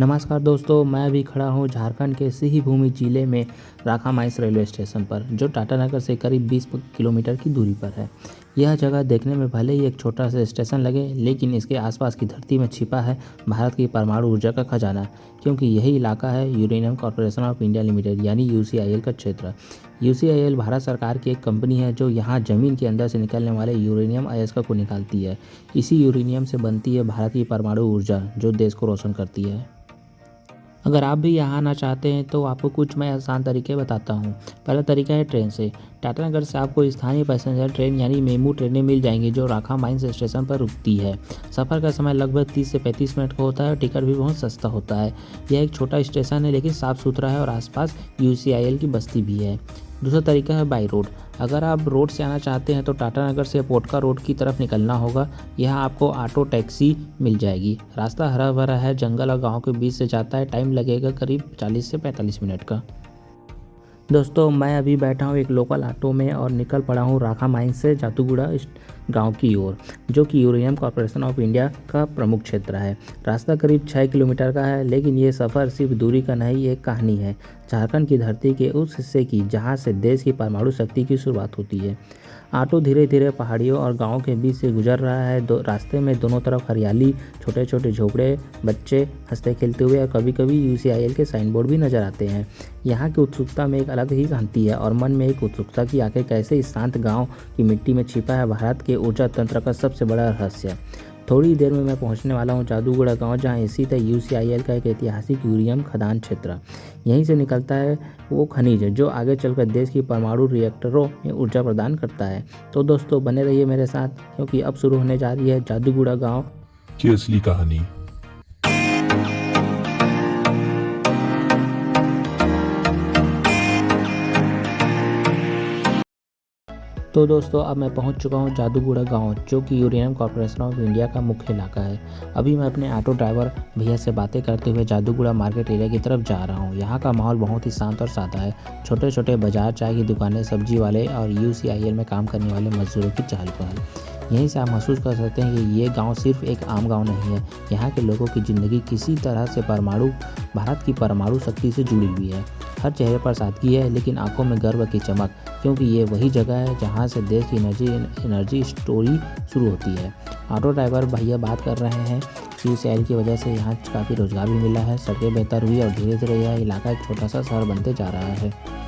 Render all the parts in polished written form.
नमस्कार दोस्तों, मैं अभी खड़ा हूँ झारखंड के सिंहभूम जिले में राखा माइंस रेलवे स्टेशन पर, जो टाटानगर से करीब 20 किलोमीटर की दूरी पर है। यह जगह देखने में भले ही एक छोटा सा स्टेशन लगे, लेकिन इसके आसपास की धरती में छिपा है भारत की परमाणु ऊर्जा का खजाना, क्योंकि यही इलाका है uranium corporation of India limited यानी यूसीआईएल का क्षेत्र। यूसीआईएल भारत सरकार की एक कंपनी है जो यहाँ ज़मीन के अंदर से निकलने वाले यूरेनियम अयस्क को निकालती है। इसी यूरेनियम से बनती है भारत की परमाणु ऊर्जा, जो देश को रोशन करती है। अगर आप भी यहाँ आना चाहते हैं तो आपको कुछ मैं आसान तरीके बताता हूँ। पहला तरीका है ट्रेन से। टाटानगर से आपको स्थानीय पैसेंजर ट्रेन यानी मेमू ट्रेनें मिल जाएंगी जो राखा माइंस स्टेशन पर रुकती है। सफ़र का समय लगभग 30 से 35 मिनट का होता है और टिकट भी बहुत सस्ता होता है। यह एक छोटा स्टेशन है, लेकिन साफ़ सुथरा है और आसपास यूसीआईएल की बस्ती भी है। दूसरा तरीका है बाई रोड। अगर आप रोड से आना चाहते हैं तो टाटानगर से पोटका रोड की तरफ निकलना होगा। यहाँ आपको ऑटो टैक्सी मिल जाएगी। रास्ता हरा भरा है, जंगल और गांव के बीच से जाता है। टाइम लगेगा करीब 40 से 45 मिनट का। दोस्तों, मैं अभी बैठा हूँ एक लोकल ऑटो में और निकल पड़ा हूँ राखा माइंस से जादूगुड़ा गांव की ओर, जो कि यूरेनियम कॉर्पोरेशन ऑफ इंडिया का प्रमुख क्षेत्र है। रास्ता करीब 6 किलोमीटर का है, लेकिन ये सफ़र सिर्फ दूरी का नहीं, एक कहानी है झारखंड की धरती के उस हिस्से की जहाँ से देश की परमाणु शक्ति की शुरुआत होती है। ऑटो धीरे धीरे पहाड़ियों और गांव के बीच से गुजर रहा है। रास्ते में दोनों तरफ हरियाली, छोटे छोटे झोपड़े, बच्चे हंसते खेलते हुए और कभी कभी यूसीआईएल के साइन बोर्ड भी नजर आते हैं। यहाँ की उत्सुकता में एक अलग ही शांति है और मन में एक उत्सुकता की आखिर कैसे इस शांत गांव की मिट्टी में छिपा है भारत के ऊर्जा तंत्र का सबसे बड़ा रहस्य। थोड़ी देर में मैं पहुंचने वाला हूं जादूगुड़ा गांव, जहां स्थित है यूसीआईएल का एक ऐतिहासिक यूरेनियम खदान क्षेत्र। यहीं से निकलता है वो खनिज जो आगे चलकर देश की परमाणु रिएक्टरों में ऊर्जा प्रदान करता है। तो दोस्तों, बने रहिए मेरे साथ, क्योंकि अब शुरू होने जा रही है जादूगुड़ा गांव की असली कहानी। तो दोस्तों, अब मैं पहुंच चुका हूं जादूगुड़ा गांव, जो कि यूरेनियम कॉर्पोरेशन ऑफ इंडिया का मुख्य इलाका है। अभी मैं अपने ऑटो ड्राइवर भैया से बातें करते हुए जादूगुड़ा मार्केट एरिया की तरफ जा रहा हूं। यहां का माहौल बहुत ही शांत और सादा है। छोटे छोटे बाजार, चाय की दुकानें, सब्जी वाले और यूसीआईएल में काम करने वाले मजदूरों की चहल पहल। यहीं से आप महसूस कर सकते हैं कि ये गांव सिर्फ एक आम गांव नहीं है। यहाँ के लोगों की ज़िंदगी किसी तरह से भारत की परमाणु शक्ति से जुड़ी हुई है। हर चेहरे पर सादगी है, लेकिन आंखों में गर्व की चमक, क्योंकि ये वही जगह है जहाँ से देश की एनर्जी स्टोरी शुरू होती है। ऑटो ड्राइवर भैया बात कर रहे हैं कि यूसीआईएल की वजह से यहाँ काफ़ी रोजगार भी मिला है, सड़कें बेहतर हुई और धीरे धीरे यह इलाका एक छोटा सा शहर बनते जा रहा है।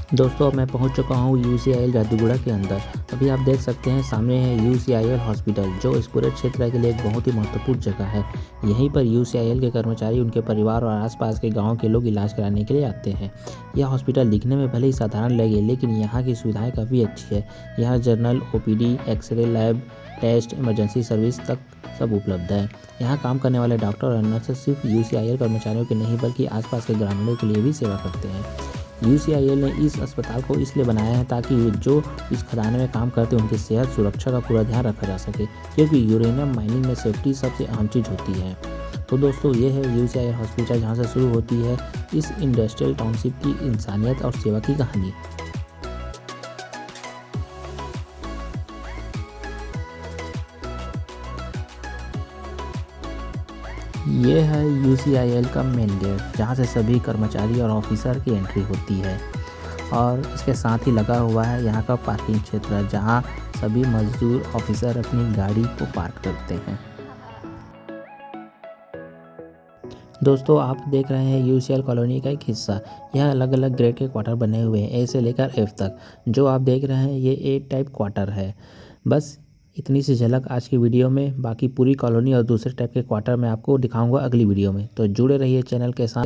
दोस्तों, मैं पहुंच चुका हूं यूसीआईएल जादूगुड़ा के अंदर। अभी आप देख सकते हैं सामने है यूसीआईएल हॉस्पिटल, जो इस पूरे क्षेत्र के लिए एक बहुत ही महत्वपूर्ण जगह है। यहीं पर यूसीआईएल के कर्मचारी, उनके परिवार और आसपास के गांव के लोग इलाज कराने के लिए आते हैं। यह हॉस्पिटल दिखने में भले ही साधारण लगे, लेकिन यहाँ की सुविधाएँ काफ़ी अच्छी है। यहाँ general, OPD, x-ray lab, test, emergency service तक सब उपलब्ध है। यहाँ काम करने वाले डॉक्टर और नर्स सिर्फ यूसीआईएल कर्मचारियों के नहीं, बल्कि आसपास के ग्रामीणों के लिए भी सेवा करते हैं। यूसीआईएल ने इस अस्पताल को इसलिए बनाया है ताकि जो इस खदान में काम करते हैं उनकी सेहत सुरक्षा का पूरा ध्यान रखा जा सके, क्योंकि यूरेनियम माइनिंग में सेफ्टी सबसे अहम चीज़ होती है। तो दोस्तों, ये है यूसीआईएल हॉस्पिटल, जहाँ से शुरू होती है इस इंडस्ट्रियल टाउनशिप की इंसानियत और सेवा की कहानी। ये है यूसीआईएल का मेन गेट, जहाँ से सभी कर्मचारी और ऑफिसर की एंट्री होती है, और इसके साथ ही लगा हुआ है यहाँ का पार्किंग क्षेत्र, जहाँ सभी मजदूर ऑफिसर अपनी गाड़ी को पार्क करते हैं। दोस्तों, आप देख रहे हैं यूसीएल कॉलोनी का एक हिस्सा। यह अलग अलग ग्रेड के क्वार्टर बने हुए हैं, ए से लेकर एफ तक। जो आप देख रहे हैं ये ए टाइप क्वार्टर है। बस इतनी सी झलक आज की वीडियो में। बाकी पूरी कॉलोनी और दूसरे टाइप के क्वार्टर मैं आपको दिखाऊंगा अगली वीडियो में। तो जुड़े रहिए चैनल के साथ।